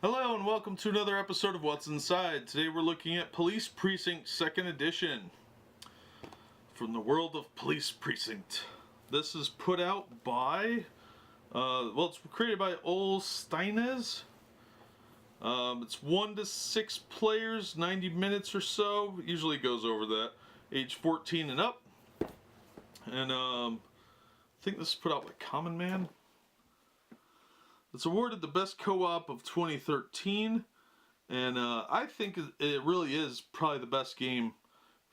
Hello and welcome to another episode of What's Inside. Today we're looking at Police Precinct 2nd Edition from the world of Police Precinct. This is put out by, it's created by Ol Steinez. It's 1 to 6 players, 90 minutes or so. Usually goes over that. Age 14 and up. And I think this is put out by Common Man. It's awarded the best co-op of 2013, and I think it really is probably the best game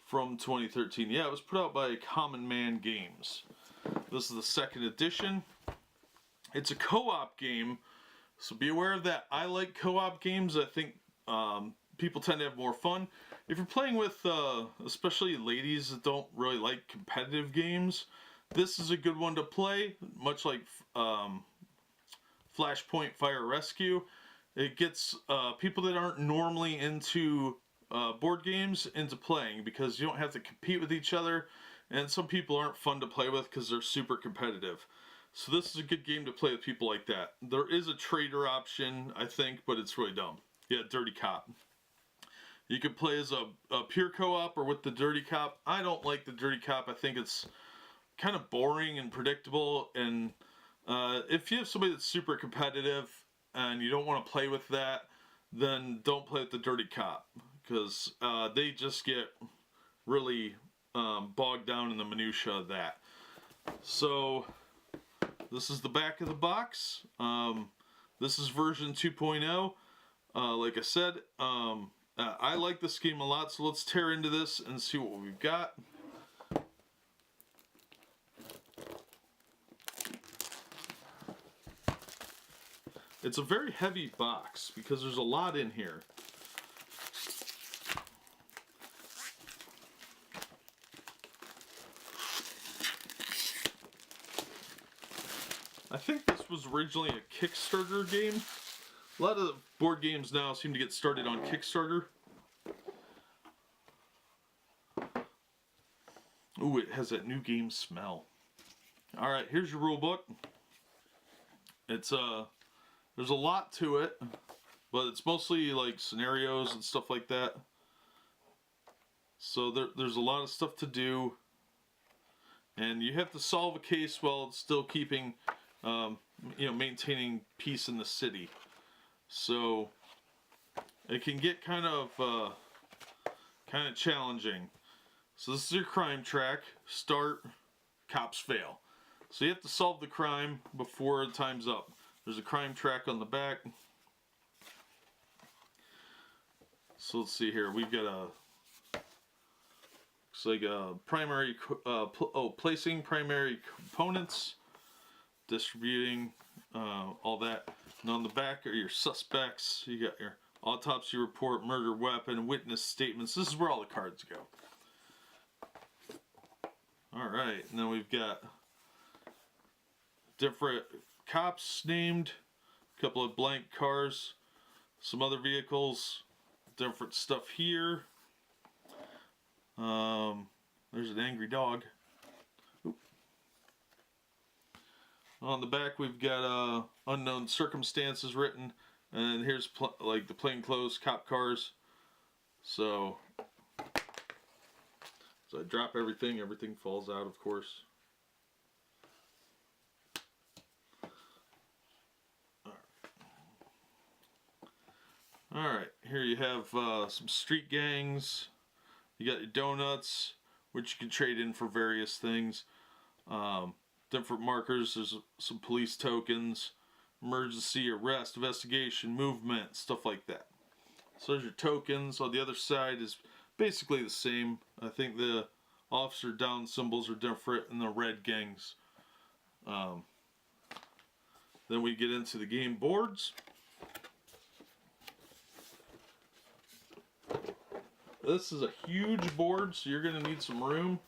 from 2013. Yeah, it was put out by Common Man Games. This is the 2nd edition. It's a co-op game, so be aware of that. I like co-op games. I think people tend to have more fun. If you're playing with, especially ladies that don't really like competitive games, this is a good one to play, much like Flashpoint Fire Rescue. It gets people that aren't normally into board games into playing because you don't have to compete with each other, and some people aren't fun to play with because they're super competitive. So this is a good game to play with people like that. There is a trader option, I think, but it's really dumb. Yeah, Dirty Cop. You could play as a pure co-op or with the Dirty Cop. I don't like the Dirty Cop. I think it's kind of boring and predictable, and if you have somebody that's super competitive and you don't want to play with that, then don't play with the Dirty Cop, because they just get really bogged down in the minutia of that. So this is the back of the box. This is version 2.0. Like I said, I like this game a lot, so let's tear into this and see what we've got. It's a very heavy box because there's a lot in here. I think this was originally a Kickstarter game. A lot of board games now seem to get started on Kickstarter. Ooh, it has that new game smell. Alright, here's your rule book. It's there's a lot to it, but it's mostly like scenarios and stuff like that. So there's a lot of stuff to do, and you have to solve a case while still keeping, maintaining peace in the city. So it can get kind of challenging. So this is your crime track. Start, cops fail. So you have to solve the crime before time's up. There's a crime track on the back. So let's see here. We've got looks like a primary, placing primary components, distributing, all that. And on the back are your suspects. You got your autopsy report, murder weapon, witness statements. This is where all the cards go. Alright, and then we've got different cops named, a couple of blank cars, some other vehicles, different stuff here. There's an angry dog. Oop. On the back we've got unknown circumstances written, and here's like the plainclothes cop cars. So I drop everything falls out, of course. Alright, here you have some street gangs. You got your donuts, which you can trade in for various things. Different markers, there's some police tokens, emergency, arrest, investigation, movement, stuff like that. So there's your tokens. On the other side is basically the same. I think the officer down symbols are different in the red gangs. Then we get into the game boards. This is a huge board, so you're going to need some room.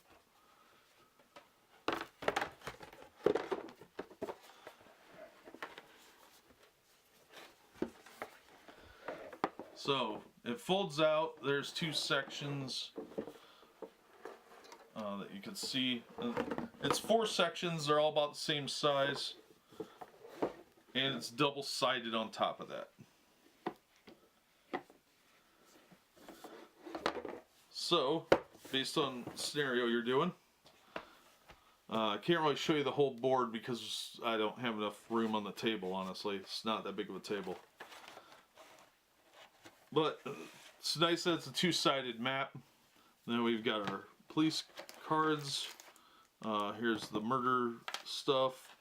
So it folds out. There's 2 sections that you can see. It's 4 sections. They're all about the same size, and it's double-sided on top of that. So, based on the scenario you're doing, I can't really show you the whole board because I don't have enough room on the table, honestly. It's not that big of a table. But it's nice that it's a two-sided map. Then we've got our police cards. Here's the murder stuff.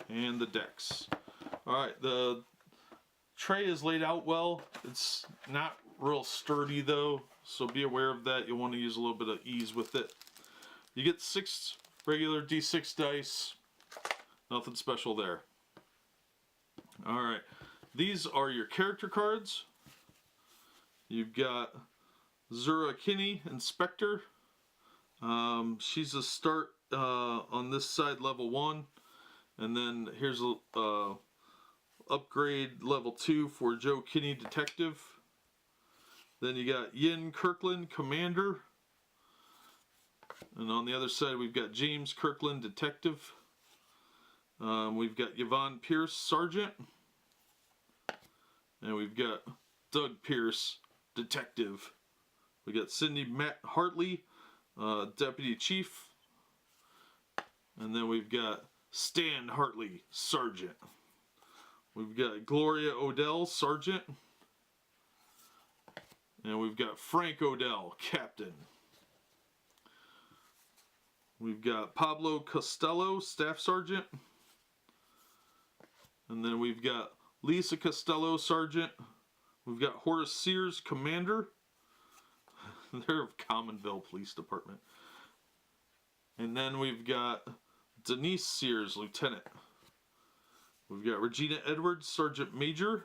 And the decks. Alright, the tray is laid out well. It's not real sturdy though, so be aware of that. You'll want to use a little bit of ease with it. You get 6 regular D6 dice. Nothing special there. Alright, these are your character cards. You've got Zura Kinney, Inspector. She's a start on this side, level 1. And then here's a upgrade level 2 for Joe Kinney, Detective. Then you got Yin Kirkland, Commander. And on the other side we've got James Kirkland, Detective. We've got Yvonne Pierce, Sergeant. And we've got Doug Pierce, Detective. We got Cindy Matt Hartley, Deputy Chief. And then we've got Stan Hartley, Sergeant. We've got Gloria Odell, Sergeant. And we've got Frank Odell, Captain. We've got Pablo Costello, Staff Sergeant. And then we've got Lisa Costello, Sergeant. We've got Horace Sears, Commander. They're of Commonville Police Department. And then we've got Denise Sears, Lieutenant. We've got Regina Edwards, Sergeant Major.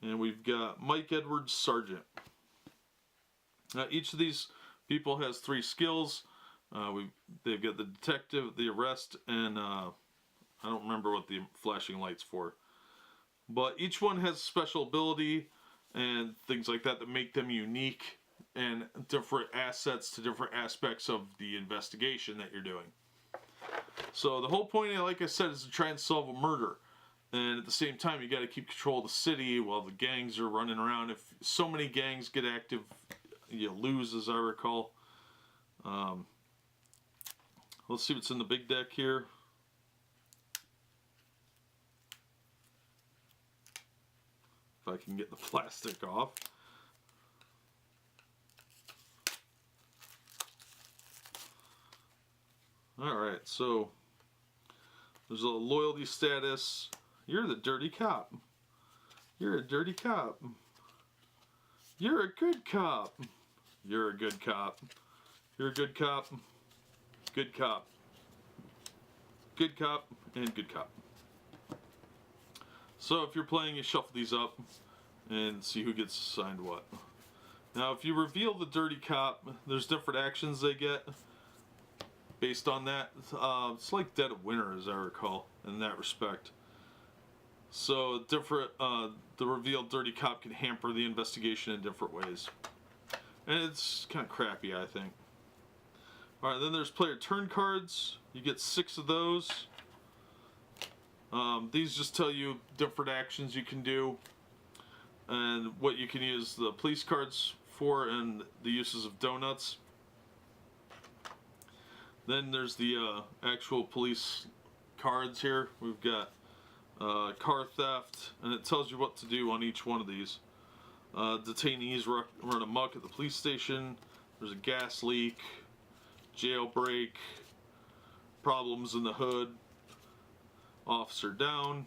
And we've got Mike Edwards, Sergeant. Now each of these people has 3 skills. They've got the detective, the arrest, and I don't remember what the flashing light's for. But each one has special ability and things like that that make them unique and different assets to different aspects of the investigation that you're doing. So the whole point, like I said, is to try and solve a murder. And at the same time, you got to keep control of the city while the gangs are running around. If so many gangs get active, you lose, as I recall. Let's see what's in the big deck here. If I can get the plastic off. Alright, so there's a loyalty status. You're the dirty cop. You're a dirty cop. You're a good cop. You're a good cop. You're a good cop. Good cop. Good cop and good cop. So if you're playing, you shuffle these up and see who gets assigned what. Now if you reveal the dirty cop, there's different actions they get based on that. It's like Dead of Winter, as I recall, in that respect. So different, the revealed dirty cop can hamper the investigation in different ways. And it's kind of crappy, I think. Alright, then there's player turn cards. You get 6 of those. These just tell you different actions you can do and what you can use the police cards for and the uses of donuts. Then there's the actual police cards here. We've got car theft, and it tells you what to do on each one of these. Detainees run amok at the police station. There's a gas leak, jailbreak, problems in the hood, officer down,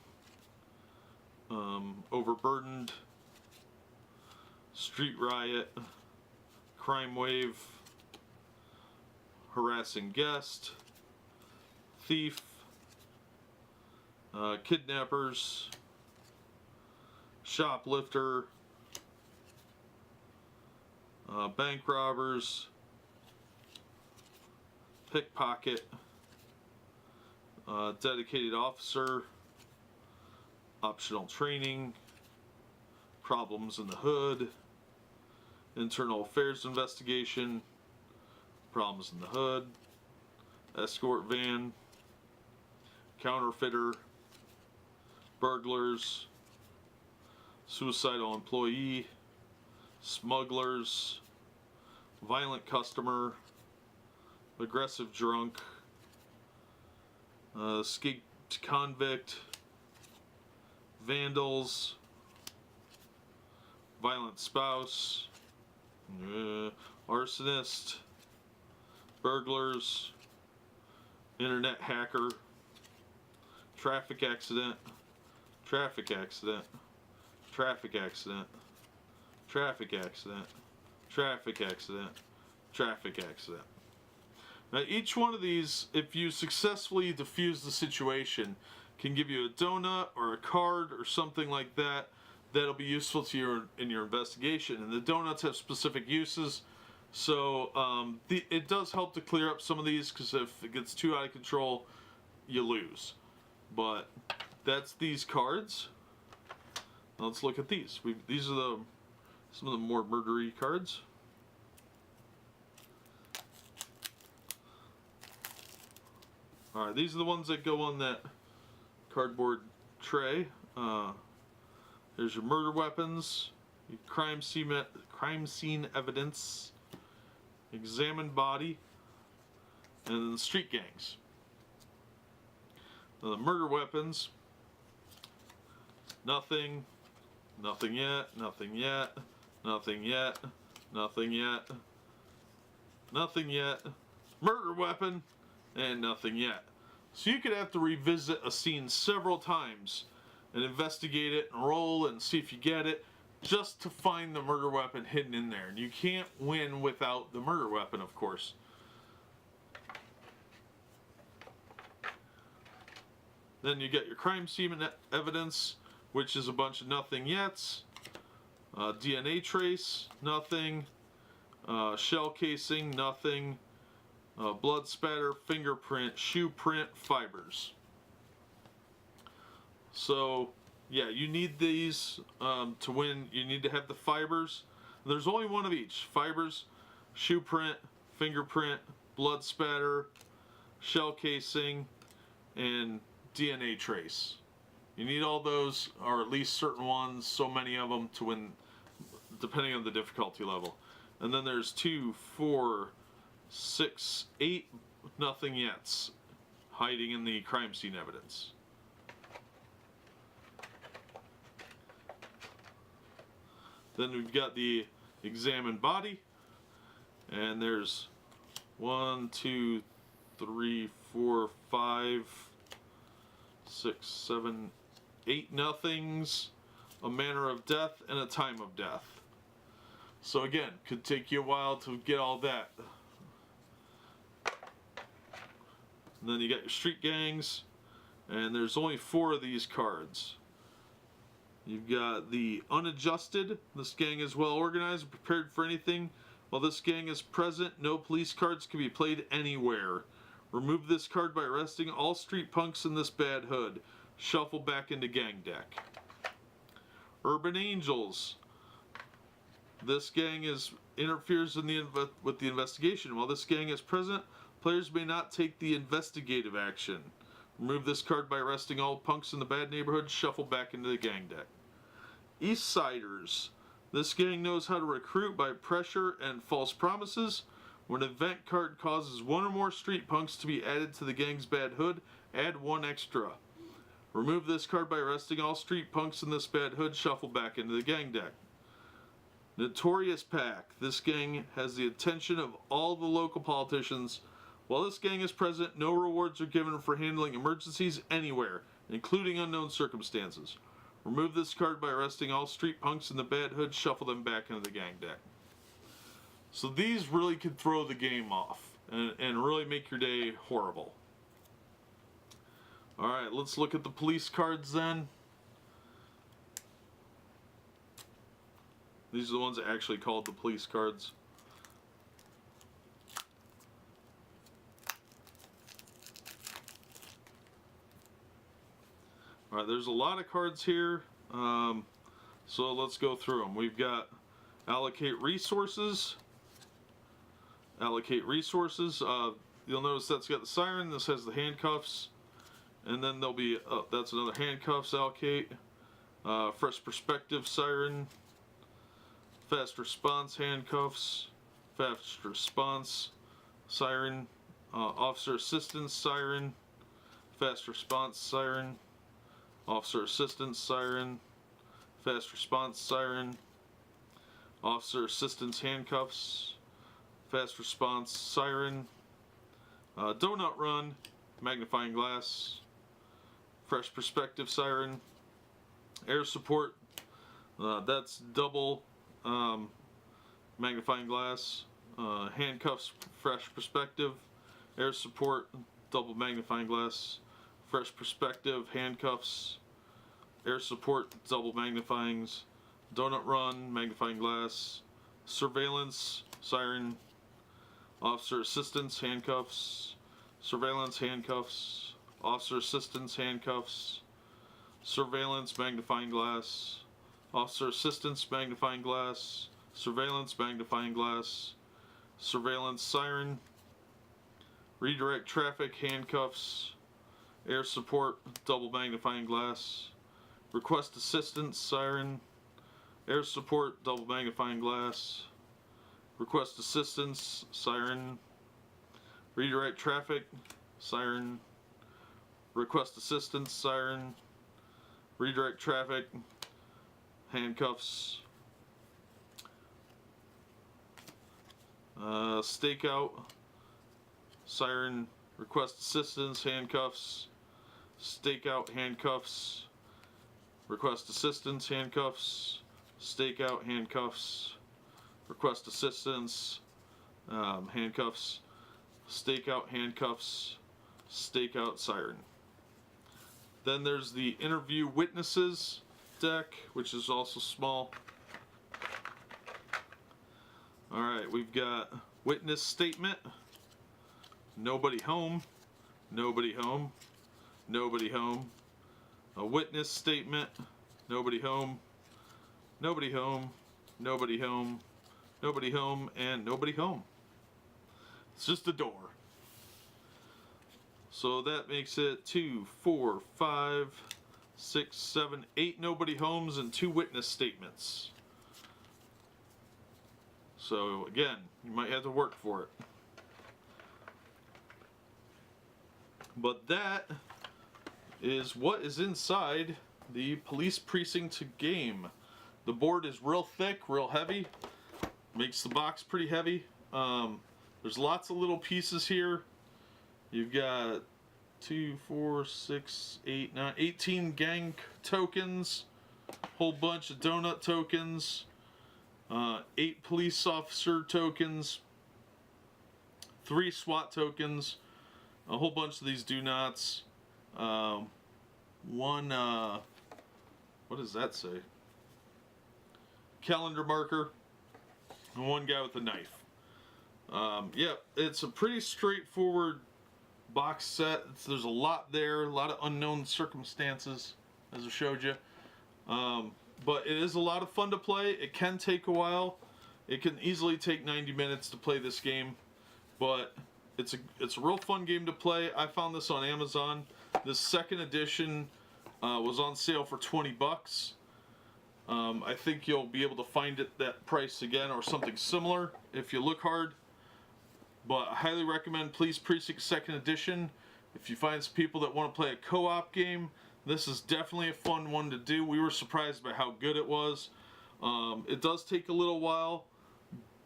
overburdened, street riot, crime wave, harassing guest, thief, kidnappers, shoplifter, bank robbers, pickpocket, dedicated officer, optional training, problems in the hood, internal affairs investigation, problems in the hood, escort van, counterfeiter, burglars, suicidal employee, smugglers, violent customer, aggressive drunk, escaped convict, vandals, violent spouse, arsonist, burglars, internet hacker, traffic accident, traffic accident, traffic accident, traffic accident, traffic accident, traffic accident. Now each one of these, if you successfully defuse the situation, can give you a donut or a card or something like that that'll be useful to you in your investigation. And the donuts have specific uses, so it does help to clear up some of these, because if it gets too out of control, you lose. But that's these cards. Now let's look at these. These are some of the more murdery cards. Alright, these are the ones that go on that cardboard tray. There's your murder weapons, your crime scene evidence, examined body, and then the street gangs. Now the murder weapons, nothing, nothing yet, nothing yet, nothing yet, nothing yet, nothing yet, murder weapon, and nothing yet. So you could have to revisit a scene several times and investigate it and roll and see if you get it, just to find the murder weapon hidden in there. And you can't win without the murder weapon, of course. Then you get your crime scene evidence, which is a bunch of nothing yets, DNA trace, nothing, shell casing, nothing, blood spatter, fingerprint, shoe print, fibers. So, yeah, you need these to win. You need to have the fibers. There's only one of each. Fibers, shoe print, fingerprint, blood spatter, shell casing, and DNA trace. You need all those, or at least certain ones, so many of them, to win, depending on the difficulty level. And then there's 2, 4, 6, 8 nothing yets hiding in the crime scene evidence. Then we've got the examined body, and there's 1, 2, 3, 4, 5, 6, 7, 8 nothings, a manner of death, and a time of death. So again, could take you a while to get all that. And then you got your street gangs, and there's only 4 of these cards. You've got the unadjusted. This gang is well organized and prepared for anything. While this gang is present, no police cards can be played anywhere. Remove this card by arresting all street punks in this bad hood. Shuffle back into gang deck. Urban Angels. This gang interferes with the investigation. While this gang is present, players may not take the investigative action. Remove this card by arresting all punks in the bad neighborhood. Shuffle back into the gang deck. East Siders. This gang knows how to recruit by pressure and false promises. When an event card causes 1 or more street punks to be added to the gang's bad hood, add 1 extra. Remove this card by arresting all street punks in this bad hood. Shuffle back into the gang deck. Notorious Pack. This gang has the attention of all the local politicians. While this gang is present, no rewards are given for handling emergencies anywhere, including unknown circumstances. Remove this card by arresting all street punks in the bad hood. Shuffle them back into the gang deck. So these really could throw the game off and really make your day horrible. Alright, let's look at the police cards then. These are the ones that actually called the police cards. Alright, there's a lot of cards here, so let's go through them. We've got allocate resources. Allocate resources. You'll notice that's got the siren, this has the handcuffs, and then there'll be, that's another handcuffs allocate. Fresh perspective siren. fast response handcuffs, fast response siren, officer assistance siren, fast response siren, officer assistance siren, fast response siren, officer assistance handcuffs, fast response siren, donut run, magnifying glass, fresh perspective siren, air support, that's double magnifying glass, handcuffs, fresh perspective, air support, double magnifying glass, fresh perspective, handcuffs, air support, double magnifyings, donut run, magnifying glass, surveillance siren, officer assistance handcuffs, surveillance handcuffs, officer assistance handcuffs, surveillance magnifying glass, officer assistance magnifying glass, surveillance magnifying glass, surveillance siren, redirect traffic handcuffs, air support double magnifying glass, request assistance siren, air support double magnifying glass, request assistance siren, redirect traffic siren, request assistance siren, redirect traffic, handcuffs, stakeout siren, request assistance, handcuffs, stakeout, handcuffs, request assistance, handcuffs, stakeout, handcuffs, request assistance, handcuffs, stakeout, handcuffs, stakeout, siren. Then there's the interview witnesses deck, which is also small. Alright, we've got witness statement, nobody home, nobody home, nobody home, a witness statement, nobody home, nobody home, nobody home, nobody home, and nobody home. It's just a door. So that makes it 2, 4, 5, 6, 7, 8 nobody homes and 2 witness statements. So again, you might have to work for it. But that is what is inside the Police Precinct game. The board is real thick, real heavy. Makes the box pretty heavy. There's lots of little pieces here. You've got 2, 4, 6, 8, 9, 18 gang tokens, whole bunch of donut tokens, 8 police officer tokens, 3 SWAT tokens, a whole bunch of these do nots, one, what does that say? Calendar marker, and 1 guy with a knife. Yeah, it's a pretty straightforward box set. There's a lot there, a lot of unknown circumstances, as I showed you. But it is a lot of fun to play. It can take a while. It can easily take 90 minutes to play this game, but it's a real fun game to play. I found this on Amazon. This second edition was on sale for 20 bucks. I think you'll be able to find it that price again or something similar if you look hard. But I highly recommend Police Precinct 2nd Edition. If you find some people that want to play a co-op game, this is definitely a fun one to do. We were surprised by how good it was. It does take a little while,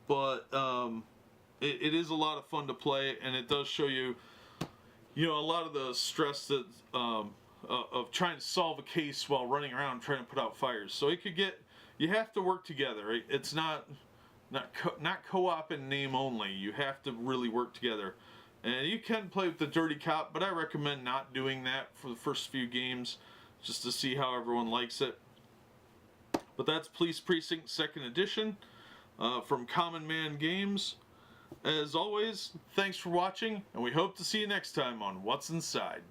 but it is a lot of fun to play, and it does show you, a lot of the stress that of trying to solve a case while running around trying to put out fires. So it could get, you have to work together. It's not co-op in name only. You have to really work together. And you can play with the Dirty Cop, but I recommend not doing that for the first few games, just to see how everyone likes it. But that's Police Precinct 2nd Edition from Common Man Games. As always, thanks for watching, and we hope to see you next time on What's Inside.